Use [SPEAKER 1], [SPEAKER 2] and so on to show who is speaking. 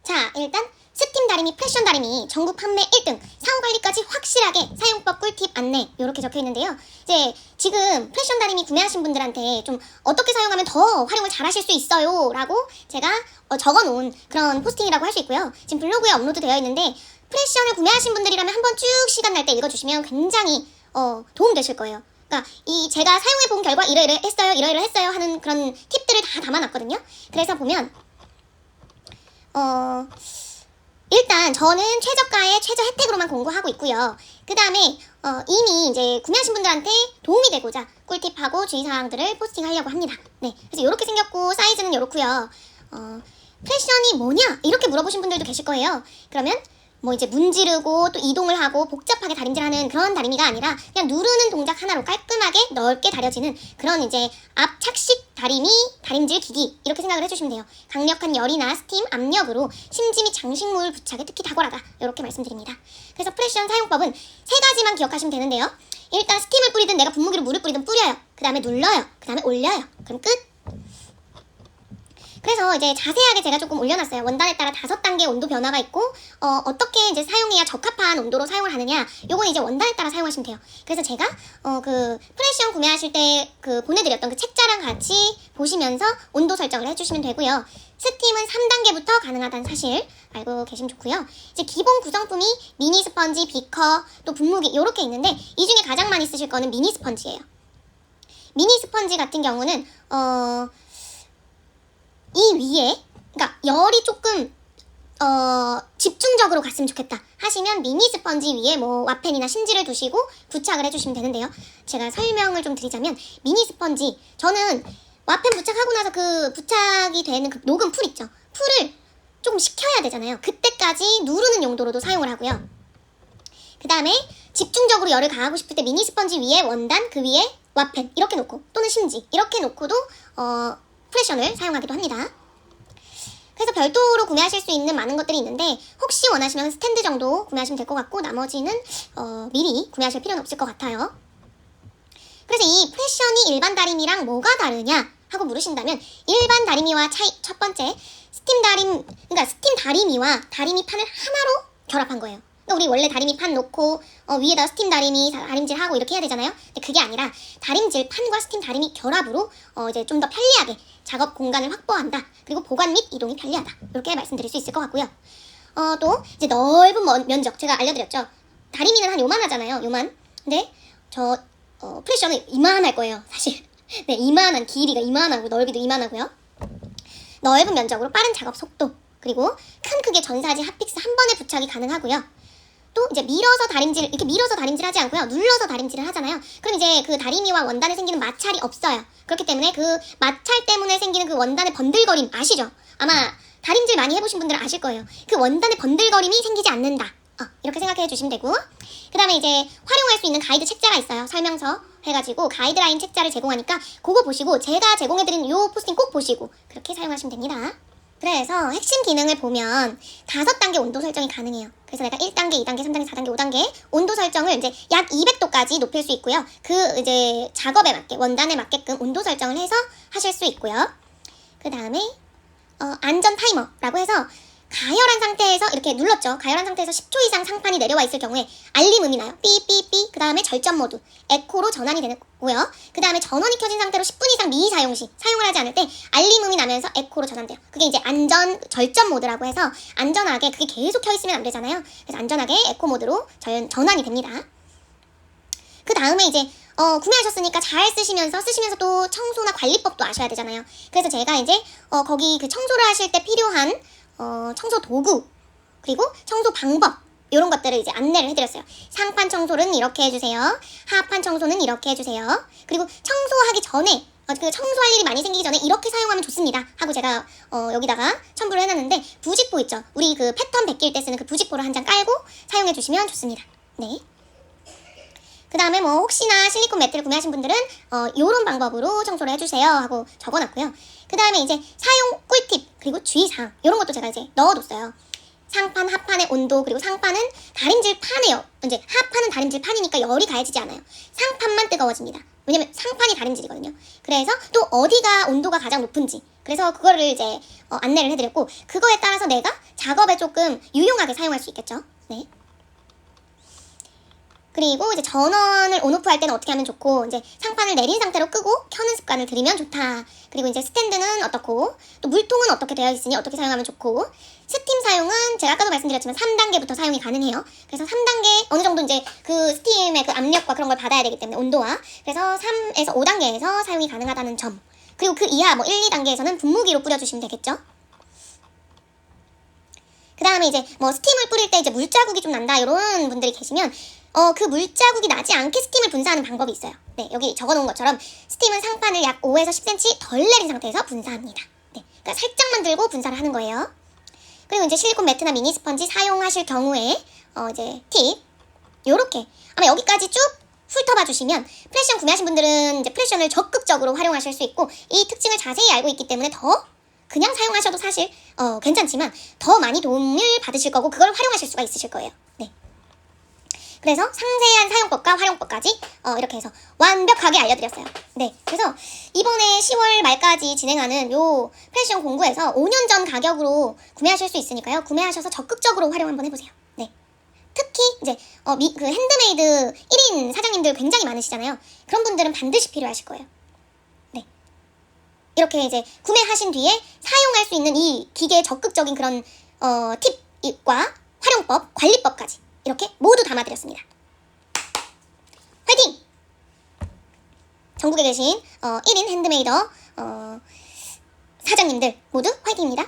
[SPEAKER 1] 자, 일단 스팀 다리미, 프레션 다리미 전국 판매 1등, 사후 관리까지 확실하게 사용법 꿀팁 안내 이렇게 적혀 있는데요. 이제 지금 프레션 다리미 구매하신 분들한테 좀 어떻게 사용하면 더 활용을 잘 하실 수 있어요 라고 제가 적어놓은 그런 포스팅이라고 할 수 있고요. 지금 블로그에 업로드 되어 있는데 프레션을 구매하신 분들이라면 한번 쭉 시간 날 때 읽어주시면 굉장히 도움 되실 거예요. 그러니까 이 제가 사용해본 결과 이러이러했어요 하는 그런 팁들을 다 담아놨거든요. 그래서 보면 일단 저는 최저가에 최저 혜택으로만 공고하고 있고요. 그 다음에 이미 이제 구매하신 분들한테 도움이 되고자 꿀팁하고 주의사항들을 포스팅하려고 합니다. 네, 그래서 이렇게 생겼고 사이즈는 이렇고요. 패션이 뭐냐? 이렇게 물어보신 분들도 계실 거예요. 그러면 뭐 이제 문지르고 또 이동을 하고 복잡하게 다림질하는 그런 다리미가 아니라 그냥 누르는 동작 하나로 깔끔하게 넓게 다려지는 그런 이제 앞 착식 다리미, 다림질 기기 이렇게 생각을 해주시면 돼요. 강력한 열이나 스팀, 압력으로 심지 및 장식물 부착에 특히 탁월하다 이렇게 말씀드립니다. 그래서 프레션 사용법은 3가지만 기억하시면 되는데요. 일단 스팀을 뿌리든 내가 분무기로 물을 뿌리든 뿌려요. 그 다음에 눌러요. 그 다음에 올려요. 그럼 끝! 그래서 이제 자세하게 제가 조금 올려놨어요. 원단에 따라 5단계 온도 변화가 있고 어떻게 이제 사용해야 적합한 온도로 사용을 하느냐 요건 이제 원단에 따라 사용하시면 돼요. 그래서 제가 그 프레션 구매하실 때 그 보내드렸던 그 책자랑 같이 보시면서 온도 설정을 해주시면 되고요. 스팀은 3단계부터 가능하다는 사실 알고 계시면 좋고요. 이제 기본 구성품이 미니 스펀지, 비커, 또 분무기 이렇게 있는데 이 중에 가장 많이 쓰실 거는 미니 스펀지예요. 미니 스펀지 같은 경우는 이 위에 그러니까 열이 조금 집중적으로 갔으면 좋겠다 하시면 미니 스펀지 위에 뭐 와펜이나 심지를 두시고 부착을 해주시면 되는데요. 제가 설명을 좀 드리자면 미니 스펀지 저는 와펜 부착하고 나서 그 부착이 되는 그 녹은 풀 있죠. 풀을 조금 식혀야 되잖아요. 그때까지 누르는 용도로도 사용을 하고요. 그 다음에 집중적으로 열을 가하고 싶을 때 미니 스펀지 위에 원단, 그 위에 와펜 이렇게 놓고 또는 심지 이렇게 놓고도 프레션을 사용하기도 합니다. 그래서 별도로 구매하실 수 있는 많은 것들이 있는데 혹시 원하시면 스탠드 정도 구매하시면 될 것 같고 나머지는 미리 구매하실 필요는 없을 것 같아요. 그래서 이 프레션이 일반 다리미랑 뭐가 다르냐 하고 물으신다면 일반 다리미와 차이 첫 번째 그러니까 스팀 다리미와 다리미판을 하나로 결합한 거예요. 그러니까 우리 원래 다리미판 놓고 위에다 스팀 다리미 다림질하고 이렇게 해야 되잖아요. 근데 그게 아니라 다림질 판과 스팀 다리미 결합으로 이제 좀 더 편리하게 작업 공간을 확보한다. 그리고 보관 및 이동이 편리하다. 이렇게 말씀드릴 수 있을 것 같고요. 또 이제 넓은 면적 제가 알려드렸죠. 다리미는 한 요만 하잖아요. 요만. 근데 저 프레션은 이만할 거예요. 사실. 네, 이만한 길이가 이만하고 넓이도 이만하고요. 넓은 면적으로 빠른 작업 속도 그리고 큰 크기의 전사지 핫픽스 한 번에 부착이 가능하고요. 또 이제 밀어서 다림질 이렇게 밀어서 다림질 하지 않고요. 눌러서 다림질을 하잖아요. 그럼 이제 그 다리미와 원단에 생기는 마찰이 없어요. 그렇기 때문에 그 마찰 때문에 생기는 그 원단의 번들거림 아시죠? 아마 다림질 많이 해보신 분들은 아실 거예요. 그 원단의 번들거림이 생기지 않는다. 이렇게 생각해 주시면 되고 그 다음에 이제 활용할 수 있는 가이드 책자가 있어요. 설명서 해가지고 가이드라인 책자를 제공하니까 그거 보시고 제가 제공해드린 요 포스팅 꼭 보시고 그렇게 사용하시면 됩니다. 그래서 핵심 기능을 보면 5단계 온도 설정이 가능해요. 그래서 내가 1단계, 2단계, 3단계, 4단계, 5단계 온도 설정을 이제 약 200도까지 높일 수 있고요. 그 이제 작업에 맞게 원단에 맞게끔 온도 설정을 해서 하실 수 있고요. 그 다음에 안전 타이머라고 해서 가열한 상태에서 이렇게 눌렀죠. 가열한 상태에서 10초 이상 상판이 내려와 있을 경우에 알림음이 나요. 삐삐삐. 그 다음에 절전 모드 에코로 전환이 되고요. 그 다음에 전원이 켜진 상태로 10분 이상 미사용 시 사용을 하지 않을 때 알림음이 나면서 에코로 전환돼요. 그게 이제 절전 모드라고 해서 안전하게 그게 계속 켜 있으면 안 되잖아요. 그래서 안전하게 에코 모드로 전환이 됩니다. 그 다음에 이제 구매하셨으니까 잘 쓰시면서 또 청소나 관리법도 아셔야 되잖아요. 그래서 제가 이제 거기 그 청소를 하실 때 필요한 청소 도구 그리고 청소 방법 이런 것들을 이제 안내를 해드렸어요. 상판 청소는 이렇게 해주세요. 하판 청소는 이렇게 해주세요. 그리고 청소하기 전에 그 청소할 일이 많이 생기기 전에 이렇게 사용하면 좋습니다 하고 제가 여기다가 첨부를 해놨는데 부직포 있죠. 우리 그 패턴 베낄 때 쓰는 그 부직포를 한 장 깔고 사용해 주시면 좋습니다. 네. 그 다음에 뭐 혹시나 실리콘 매트를 구매하신 분들은 요런 방법으로 청소를 해주세요 하고 적어놨고요. 그 다음에 이제 사용 꿀팁 그리고 주의사항 이런 것도 제가 이제 넣어뒀어요. 상판, 하판의 온도 그리고 상판은 다림질판이에요. 이제 하판은 다림질판이니까 열이 가해지지 않아요. 상판만 뜨거워집니다. 왜냐면 상판이 다림질이거든요. 그래서 또 어디가 온도가 가장 높은지 그래서 그거를 이제 안내를 해드렸고 그거에 따라서 내가 작업에 조금 유용하게 사용할 수 있겠죠. 네. 그리고 이제 전원을 온오프 할 때는 어떻게 하면 좋고, 이제 상판을 내린 상태로 끄고 켜는 습관을 들이면 좋다. 그리고 이제 스탠드는 어떻고, 또 물통은 어떻게 되어 있으니 어떻게 사용하면 좋고, 스팀 사용은 제가 아까도 말씀드렸지만 3단계부터 사용이 가능해요. 그래서 3단계 어느 정도 이제 그 스팀의 그 압력과 그런 걸 받아야 되기 때문에 온도와, 그래서 3에서 5단계에서 사용이 가능하다는 점. 그리고 그 이하 뭐 1, 2단계에서는 분무기로 뿌려주시면 되겠죠. 그 다음에 이제 뭐 스팀을 뿌릴 때 이제 물자국이 좀 난다 이런 분들이 계시면 그 물자국이 나지 않게 스팀을 분사하는 방법이 있어요. 네, 여기 적어놓은 것처럼 스팀은 상판을 약 5에서 10cm 덜 내린 상태에서 분사합니다. 네, 그러니까 살짝만 들고 분사를 하는 거예요. 그리고 이제 실리콘 매트나 미니 스펀지 사용하실 경우에 이제 팁 요렇게 아마 여기까지 쭉 훑어봐 주시면 프레션 구매하신 분들은 이제 프레션을 적극적으로 활용하실 수 있고 이 특징을 자세히 알고 있기 때문에 더 그냥 사용하셔도 사실 괜찮지만 더 많이 도움을 받으실 거고 그걸 활용하실 수가 있으실 거예요. 네. 그래서 상세한 사용법과 활용법까지 이렇게 해서 완벽하게 알려드렸어요. 네. 그래서 이번에 10월 말까지 진행하는 요 패션 공구에서 5년 전 가격으로 구매하실 수 있으니까요. 구매하셔서 적극적으로 활용 한번 해보세요. 네. 특히 이제 그 핸드메이드 1인 사장님들 굉장히 많으시잖아요. 그런 분들은 반드시 필요하실 거예요. 네. 이렇게 이제 구매하신 뒤에 사용할 수 있는 이 기계의 적극적인 그런 팁과 활용법, 관리법까지 이렇게 모두 담아드렸습니다. 화이팅! 전국에 계신 1인 핸드메이더 사장님들 모두 화이팅입니다.